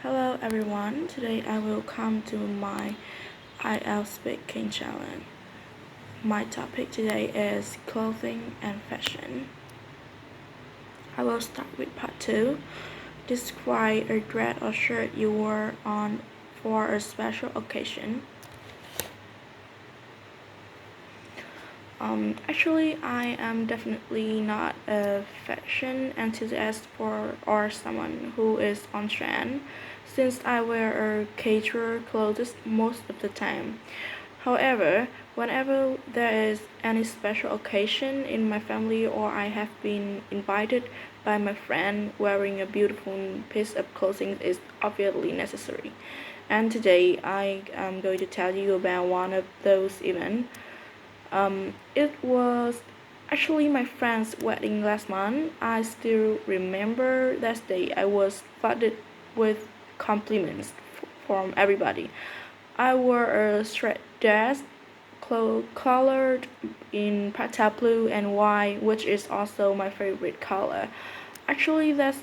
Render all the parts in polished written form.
Hello everyone, today I will come to my IELTS speaking challenge. My topic today is clothing and fashion. I will start with part 2. Describe a dress or shirt you wore on for a special occasion. Actually, I am definitely not a fashion enthusiast or someone who is on trend, since I wear a casual clothes most of the time. However, whenever there is any special occasion in my family or I have been invited by my friend, wearing a beautiful piece of clothing is obviously necessary. And today I am going to tell you about one of those events. It was actually my friend's wedding last month. I still remember that day. I was flooded with compliments from everybody. I wore a straight dress colored in pata blue and white, which is also my favorite color. Actually, that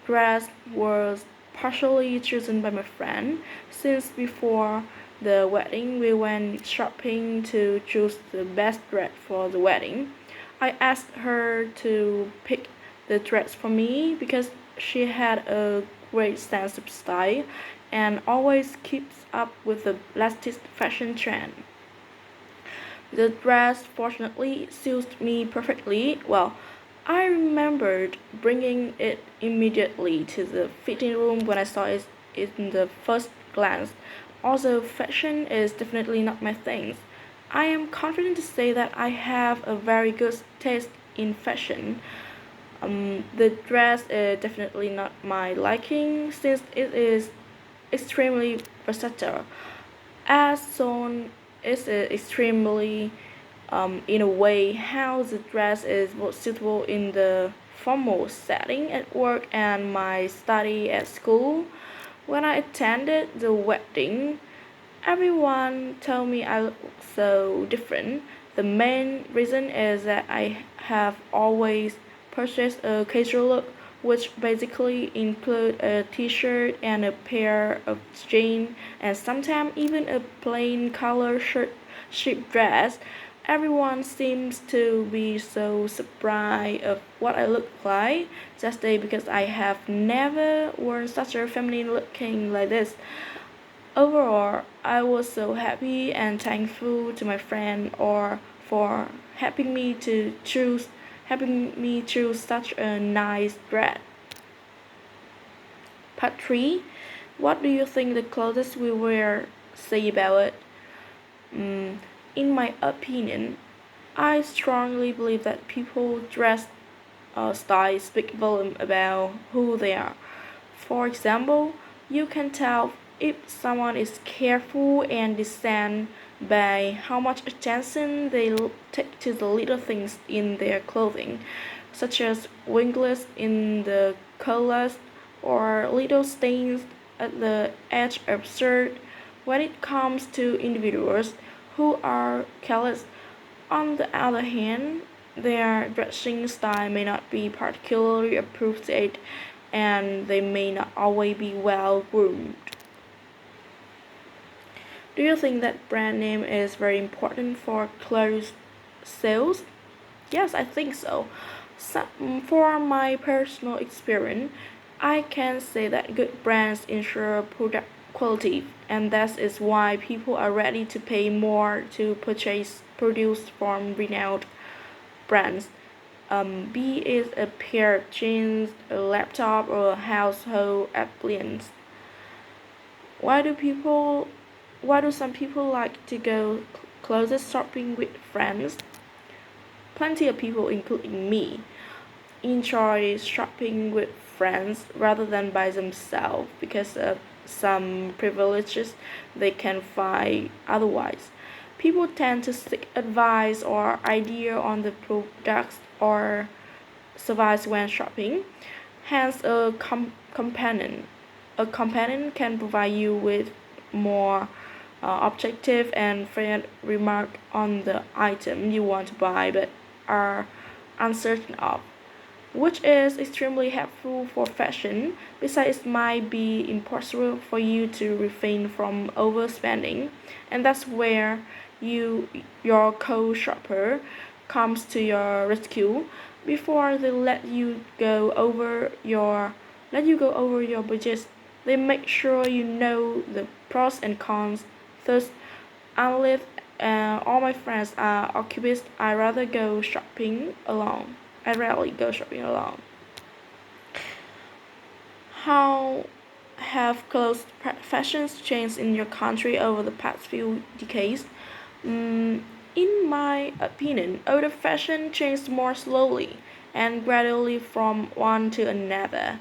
dress was partially chosen by my friend, since before the wedding we went shopping to choose the best dress for the wedding. I asked her to pick the dress for me because she had a great sense of style and always keeps up with the latest fashion trend. The dress fortunately suits me perfectly. Well, I remembered bringing it immediately to the fitting room when I saw it in the first glance. Also, fashion is definitely not my thing. I am confident to say that I have a very good taste in fashion. The dress is definitely not my liking since it is extremely versatile. As shown, is extremely in a way how the dress is most suitable in the formal setting at work and my study at school. When I attended the wedding, everyone told me I look so different. The main reason is that I have always purchased a casual look, which basically include a t-shirt and a pair of jeans, and sometimes even a plain color shirt strip dress. Everyone seems to be so surprised of what I look like that day because I have never worn such a feminine looking like this. Overall, I was so happy and thankful to my friend or for helping me choose such a nice dress. Part 3. What do you think the clothes we wear say about it? In my opinion, I strongly believe that people dress style speak volume about who they are. For example, you can tell if someone is careful and discerning by how much attention they take to the little things in their clothing, such as wrinkles in the collars or little stains at the edge of shirt. When it comes to individuals who are careless, on the other hand, their dressing style may not be particularly appropriate and they may not always be well groomed. Do you think that brand name is very important for clothes sales? Yes, I think so. For my personal experience, I can say that good brands ensure product quality, and that is why people are ready to pay more to purchase produce from renowned brands. Be it a pair of jeans, a laptop, or a household appliance. Why do people? Why do some people like to go clothes shopping with friends? Plenty of people, including me, enjoy shopping with friends rather than by themselves because of some privileges they can find otherwise. People tend to seek advice or idea on the products or service when shopping. Hence, companion. A companion can provide you with more objective and fair remark on the item you want to buy but are uncertain of. which is extremely helpful for fashion. Besides, it might be impossible for you to refrain from overspending, and that's where you your co-shopper comes to your rescue before they let you go over your budget. They make sure you know the pros and cons. Thus, unless all my friends are occupied, I rather go shopping alone. I rarely go shopping alone. How have clothes fashions changed in your country over the past few decades? Mm, in my opinion, older fashion changed more slowly and gradually from one to another.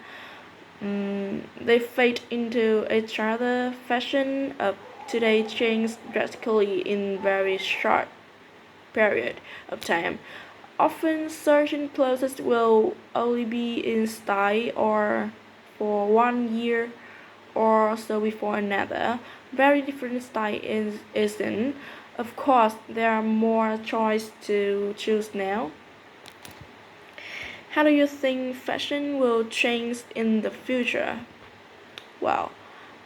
They fade into each other. Fashion of today changed drastically in very short period of time. Often certain clothes will only be in style or for 1 year or so before another. Very different style isn't. Of course, there are more choice to choose now. How do you think fashion will change in the future? Well,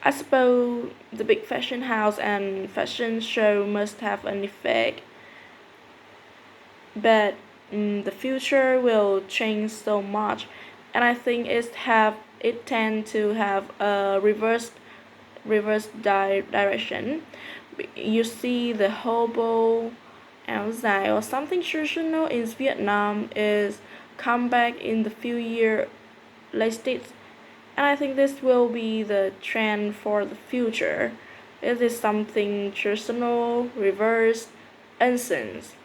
I suppose the big fashion house and fashion show must have an effect, but the future will change so much, and I think it tend to have a direction. You see the hobo áo dài or something traditional in Vietnam is come back in the few year latest, and I think this will be the trend for the future. It is something traditional, reverse, essence.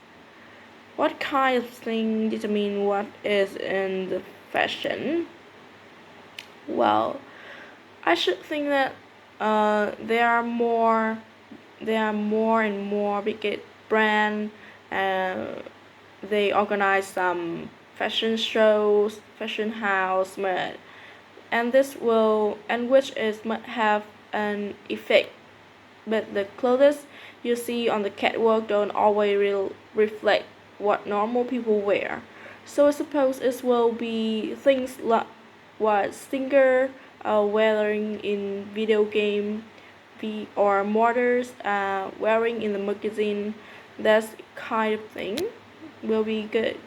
What kind of thing determine what is in the fashion? Well, I should think that there are more and more big brand. Uh, they organize some fashion shows, fashion house, and which is might have an effect. But the clothes you see on the catwalk don't always reflect what normal people wear. So I suppose it will be things like what singer are wearing in video game, or models wearing in the magazine. That kind of thing will be good.